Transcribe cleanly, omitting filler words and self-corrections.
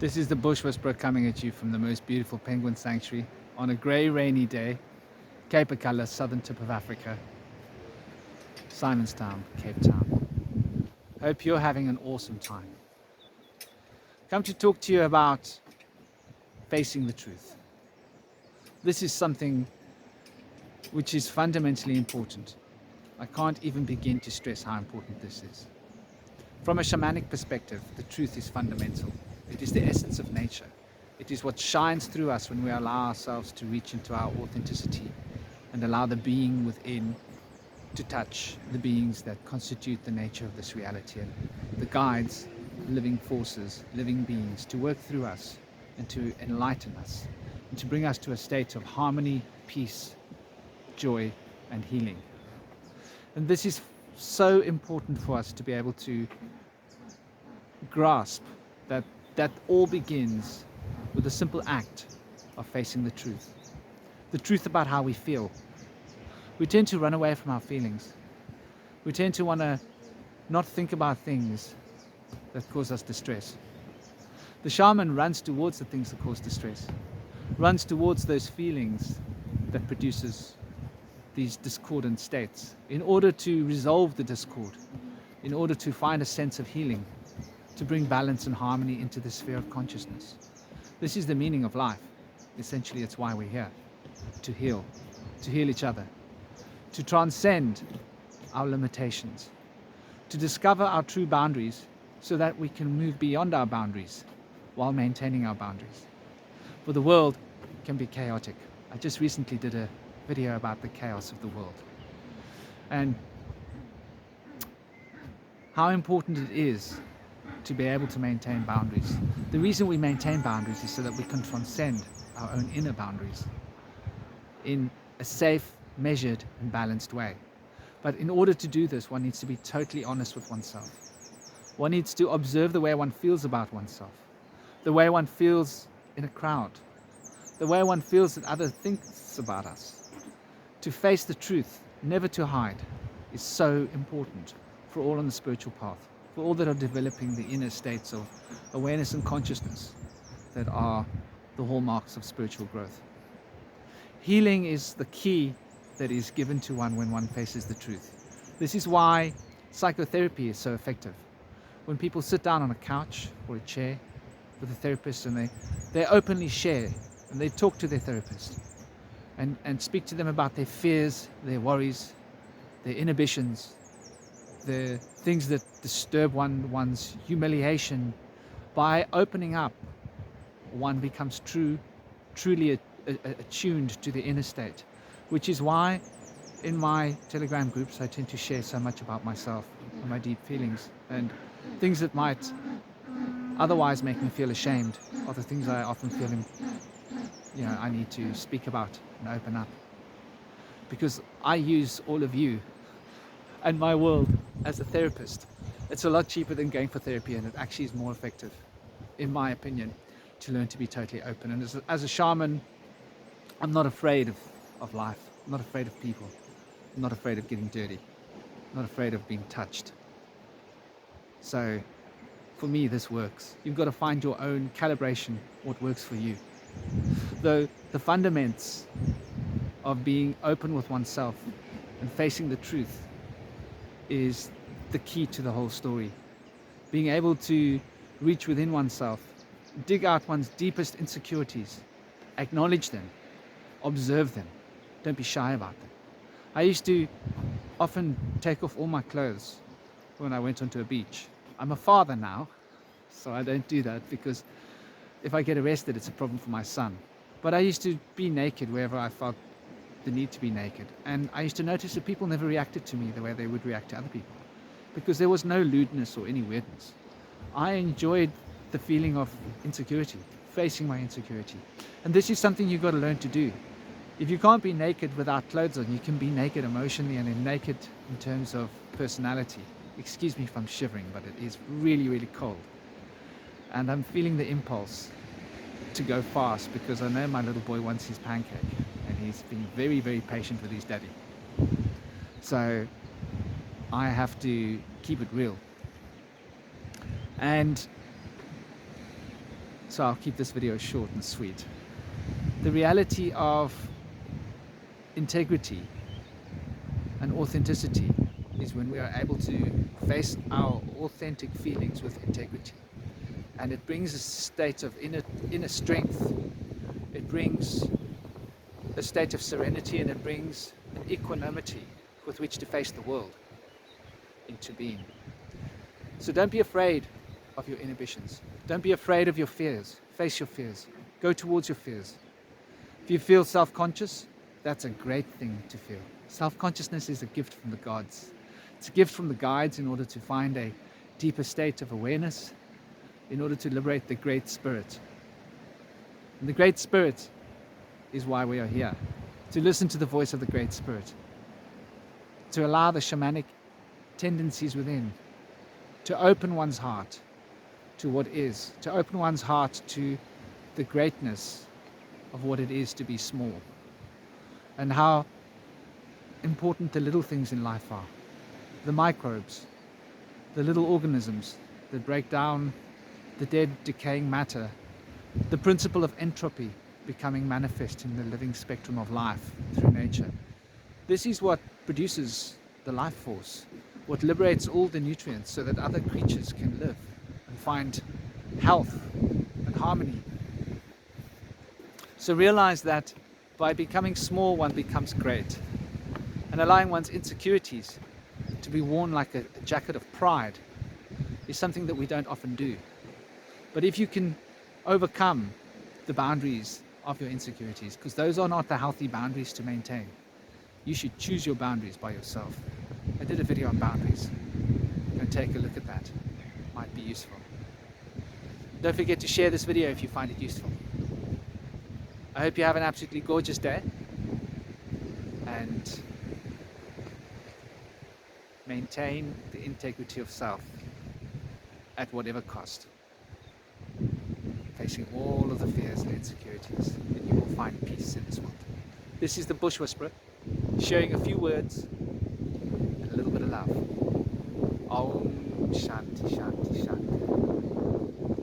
This is the Bush Whisperer coming at you from the most beautiful penguin sanctuary on a grey, rainy day, Cape Acala, southern tip of Africa, Simonstown, Cape Town. Hope you're having an awesome time. Come to talk to you about facing the truth. This is something which is fundamentally important. I can't even begin to stress how important this is. From a shamanic perspective, the truth is fundamental. It is the essence of nature. It is what shines through us when we allow ourselves to reach into our authenticity and allow the being within to touch the beings that constitute the nature of this reality, and the guides, living forces, living beings, to work through us and to enlighten us and to bring us to a state of harmony, peace, joy, and healing. And this is so important for us to be able to grasp that all begins with the simple act of facing the truth about how we feel. We tend to run away from our feelings. We tend to want to not think about things that cause us distress. The shaman runs towards the things that cause distress, runs towards those feelings that produces these discordant states in order to resolve the discord, in order to find a sense of healing, to bring balance and harmony into the sphere of consciousness. This is the meaning of life. Essentially, it's why we're here, to heal each other, to transcend our limitations, to discover our true boundaries so that we can move beyond our boundaries while maintaining our boundaries. For the world can be chaotic. I just recently did a video about the chaos of the world and how important it is to be able to maintain boundaries. The reason we maintain boundaries is so that we can transcend our own inner boundaries in a safe, measured and balanced way. But in order to do this, one needs to be totally honest with oneself. One needs to observe the way one feels about oneself, the way one feels in a crowd, the way one feels that others think about us. To face the truth, never to hide, is so important for all on the spiritual path, for all that are developing the inner states of awareness and consciousness that are the hallmarks of spiritual growth. Healing is the key that is given to one when one faces the truth. This is why psychotherapy is so effective. When people sit down on a couch or a chair with a therapist and they openly share and they talk to their therapist and speak to them about their fears, their worries, their inhibitions, the things that disturb one's humiliation. By opening up, one becomes truly attuned to the inner state, which is why in my Telegram groups I tend to share so much about myself and my deep feelings and things that might otherwise make me feel ashamed are the things I often feel I need to speak about and open up, because I use all of you and my world as a therapist. It's a lot cheaper than going for therapy, and it actually is more effective, in my opinion, to learn to be totally open. And as a shaman, I'm not afraid of life. I'm not afraid of people. I'm not afraid of getting dirty. I'm not afraid of being touched. So for me, this works. You've got to find your own calibration, what works for you. Though the fundamentals of being open with oneself and facing the truth is the key to the whole story. Being able to reach within oneself, dig out one's deepest insecurities, acknowledge them, observe them. Don't be shy about them. I used to often take off all my clothes when I went onto a beach. I'm a father now, so I don't do that, because if I get arrested, it's a problem for my son. But I used to be naked wherever I felt the need to be naked. And I used to notice that people never reacted to me the way they would react to other people, because there was no lewdness or any weirdness. I enjoyed the feeling of insecurity, facing my insecurity. And this is something you've got to learn to do. If you can't be naked without clothes on, you can be naked emotionally and then naked in terms of personality. Excuse me if I'm shivering, but it is really, really cold. And I'm feeling the impulse to go fast, because I know my little boy wants his pancake and he's been very, very patient with his daddy. So I have to keep it real. And so I'll keep this video short and sweet. The reality of integrity and authenticity is when we are able to face our authentic feelings with integrity. And it brings a state of inner strength. It brings a state of serenity, and it brings an equanimity with which to face the world into being. So don't be afraid of your inhibitions. Don't be afraid of your fears. Face your fears. Go towards your fears. If you feel self-conscious, that's a great thing to feel. Self-consciousness is a gift from the gods. It's a gift from the guides in order to find a deeper state of awareness, in order to liberate the Great Spirit. And the Great Spirit is why we are here, to listen to the voice of the Great Spirit, to allow the shamanic tendencies within, to open one's heart to what is, to open one's heart to the greatness of what it is to be small, and how important the little things in life are. The microbes, the little organisms that break down the dead, decaying matter, the principle of entropy becoming manifest in the living spectrum of life through nature. This is what produces the life force, what liberates all the nutrients so that other creatures can live and find health and harmony. So realize that by becoming small, one becomes great, and allowing one's insecurities to be worn like a jacket of pride is something that we don't often do. But if you can overcome the boundaries of your insecurities, because those are not the healthy boundaries to maintain, you should choose your boundaries by yourself. I did a video on boundaries. Go take a look at that. It might be useful. Don't forget to share this video if you find it useful. I hope you have an absolutely gorgeous day, and maintain the integrity of self at whatever cost, facing all of the fears and insecurities, and you will find peace in this world. This is the Bush Whisperer, sharing a few words and a little bit of love. Om Shanti Shanti Shanti.